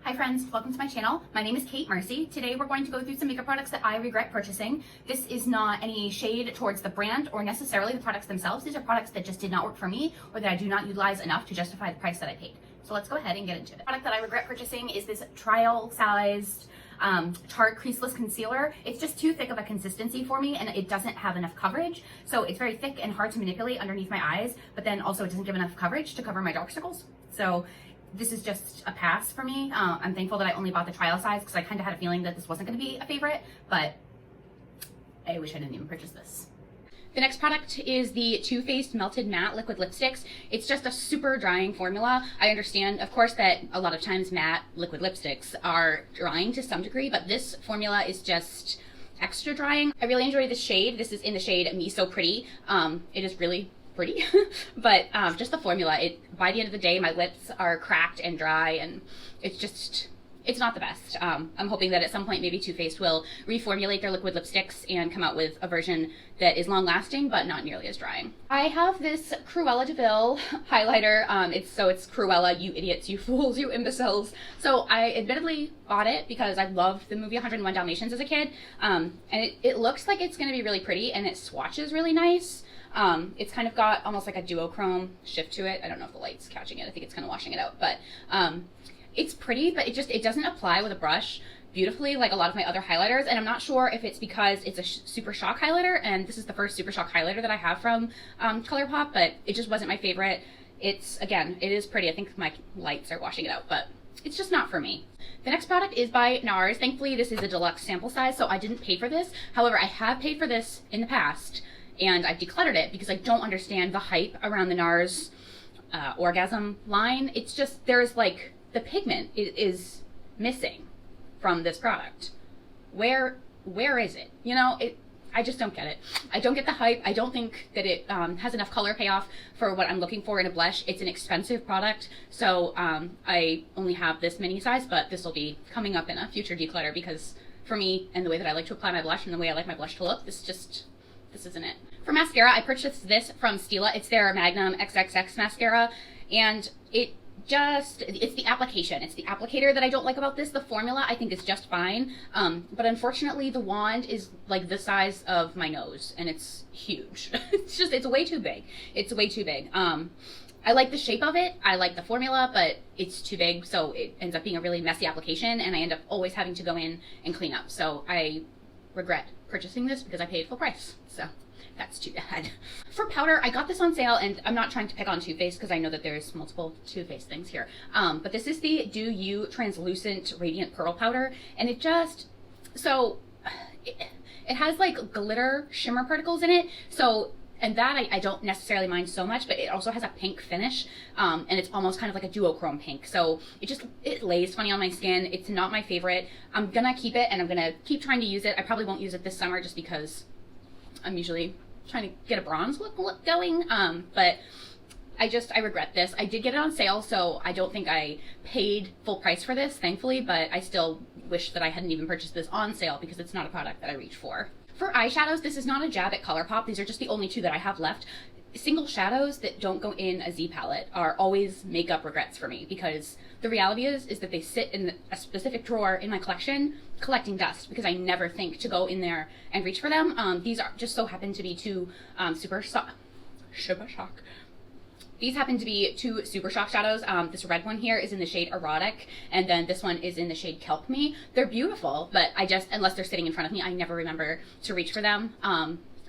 Hi friends, welcome to my channel. My name is Kate Mercy. Today we're going to go through some makeup products that I regret purchasing. This is not any shade towards the brand or necessarily the products themselves. These are products that just did not work for me or that I do not utilize enough to justify the price that I paid. So let's go ahead and get into it. The product that I regret purchasing is this trial sized Tarte creaseless concealer. It's just too thick of a consistency for me and it doesn't have enough coverage. So it's very thick and hard to manipulate underneath my eyes, but then also it doesn't give enough coverage to cover my dark circles. So this is just a pass for me. I'm thankful that I only bought the trial size because I kind of had a feeling that this wasn't going to be a favorite, but I wish I didn't even purchase this. The next product is the Too Faced Melted Matte Liquid Lipsticks. It's just a super drying formula. I understand, of course, that a lot of times matte liquid lipsticks are drying to some degree, but this formula is just extra drying. I really enjoy this shade. This is in the shade Me So Pretty. It is really pretty, but just the formula, by the end of the day, my lips are cracked and dry, and it's not the best. I'm hoping that at some point maybe Too Faced will reformulate their liquid lipsticks and come out with a version that is long lasting but not nearly as drying. I have this Cruella de Vil highlighter. It's Cruella, you idiots, you fools, you imbeciles. So I admittedly bought it because I loved the movie 101 Dalmatians as a kid, and it looks like it's going to be really pretty, and it swatches really nice. It's kind of got almost like a duochrome shift to it. I don't know if the light's catching it. I think it's kind of washing it out, but it's pretty, but it doesn't apply with a brush beautifully like a lot of my other highlighters, and I'm not sure if it's because it's a Super Shock highlighter, and this is the first Super Shock highlighter that I have from ColourPop, but it just wasn't my favorite. It is pretty. I think my lights are washing it out, but it's just not for me. The next product is by NARS. Thankfully, this is a deluxe sample size, so I didn't pay for this. However, I have paid for this in the past, and I've decluttered it because I don't understand the hype around the NARS Orgasm line. It's just, there's like, the pigment is missing from this product. Where is it? You know, I just don't get it. I don't get the hype. I don't think that it has enough color payoff for what I'm looking for in a blush. It's an expensive product, so I only have this mini size, but this will be coming up in a future declutter because for me and the way that I like to apply my blush and the way I like my blush to look, this isn't it. For mascara, I purchased this from Stila. It's their Magnum XXX mascara, and it's the application. It's the applicator that I don't like about this. The formula I think is just fine, but unfortunately the wand is like the size of my nose, and it's huge. It's way too big. It's way too big. I like the shape of it, I like the formula, but it's too big, so it ends up being a really messy application, and I end up always having to go in and clean up. So I regret purchasing this because I paid full price. So that's too bad. For powder, I got this on sale, and I'm not trying to pick on Too Faced because I know that there's multiple Too Faced things here. But this is the Do You Translucent Radiant Pearl Powder, and it has like glitter shimmer particles in it. So, and that I don't necessarily mind so much, but it also has a pink finish, and it's almost kind of like a duochrome pink. So it lays funny on my skin. It's not my favorite. I'm gonna keep it, and I'm gonna keep trying to use it. I probably won't use it this summer just because I'm usually trying to get a bronze look going, but I regret this. I did get it on sale, so I don't think I paid full price for this, thankfully, but I still wish that I hadn't even purchased this on sale because it's not a product that I reach for. For eyeshadows, this is not a jab at ColourPop. These are just the only two that I have left. Single shadows that don't go in a Z palette are always makeup regrets for me because the reality is that they sit in a specific drawer in my collection collecting dust because I never think to go in there and reach for them. These are just so happen to be two Super Shock. These happen to be two Super Shock shadows. This red one here is in the shade Erotic, and then this one is in the shade Kelp Me. They're beautiful, but unless they're sitting in front of me, I never remember to reach for them.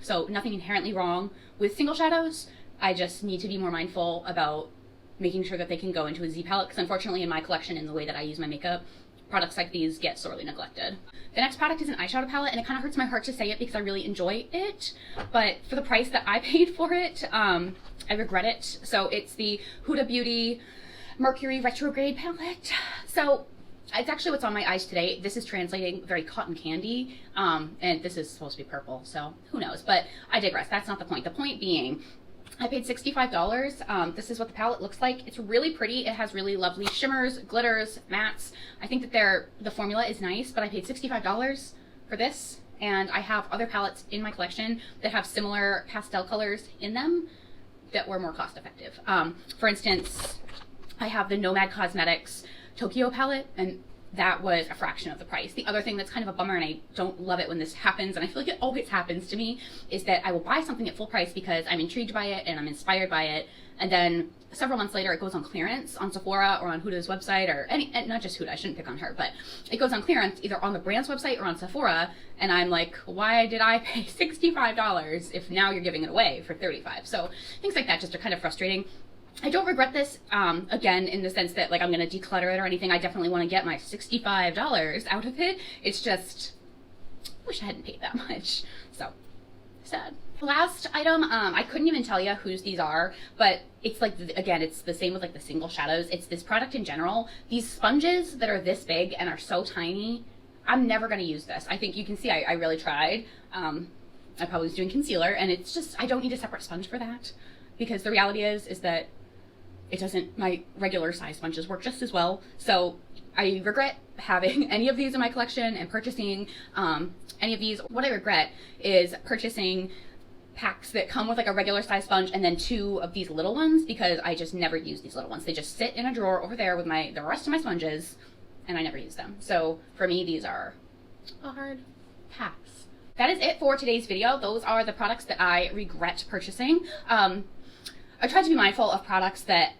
So nothing inherently wrong with single shadows. I just need to be more mindful about making sure that they can go into a Z palette, because unfortunately in my collection and the way that I use my makeup, products like these get sorely neglected. The next product is an eyeshadow palette, and it kind of hurts my heart to say it because I really enjoy it, but for the price that I paid for it, I regret it. So it's the Huda Beauty Mercury Retrograde palette. So it's actually what's on my eyes today. This is translating very cotton candy, and this is supposed to be purple, so who knows, but I digress. That's not the point. The point being, I paid $65. This is what the palette looks like. It's really pretty. It has really lovely shimmers, glitters, mattes. I think that the formula is nice, but I paid $65 for this, and I have other palettes in my collection that have similar pastel colors in them that were more cost effective. For instance, I have the Nomad Cosmetics Tokyo palette, and that was a fraction of the price. The other thing that's kind of a bummer, and I don't love it when this happens, and I feel like it always happens to me, is that I will buy something at full price because I'm intrigued by it and I'm inspired by it, and then several months later it goes on clearance on Sephora or on Huda's website, or and not just Huda, I shouldn't pick on her, but it goes on clearance either on the brand's website or on Sephora, and I'm like, why did I pay $65 if now you're giving it away for $35? So things like that just are kind of frustrating. I don't regret this, again, in the sense that, like, I'm going to declutter it or anything. I definitely want to get my $65 out of it. It's just, wish I hadn't paid that much. So, sad. Last item, I couldn't even tell you whose these are, but it's like, again, it's the same with like the single shadows. It's this product in general. These sponges that are this big and are so tiny, I'm never going to use this. I think you can see I really tried. I probably was doing concealer, and it's just, I don't need a separate sponge for that, because the reality is that it doesn't, my regular size sponges work just as well. So I regret having any of these in my collection and purchasing any of these. What I regret is purchasing packs that come with like a regular size sponge and then 2 of these little ones, because I just never use these little ones. They just sit in a drawer over there with the rest of my sponges, and I never use them. So for me, these are a hard pass. That is it for today's video. Those are the products that I regret purchasing. I tried to be mindful of products that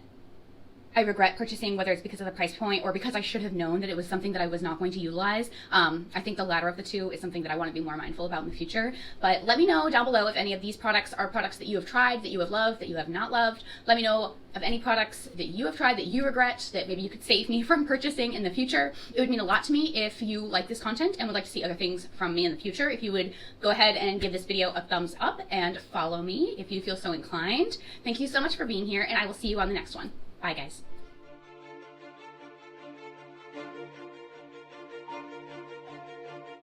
I regret purchasing, whether it's because of the price point or because I should have known that it was something that I was not going to utilize. I think the latter of the two is something that I want to be more mindful about in the future. But let me know down below if any of these products are products that you have tried, that you have loved, that you have not loved. Let me know of any products that you have tried that you regret, that maybe you could save me from purchasing in the future. It would mean a lot to me if you like this content and would like to see other things from me in the future. If you would go ahead and give this video a thumbs up and follow me if you feel so inclined. Thank you so much for being here, and I will see you on the next one. Bye, guys.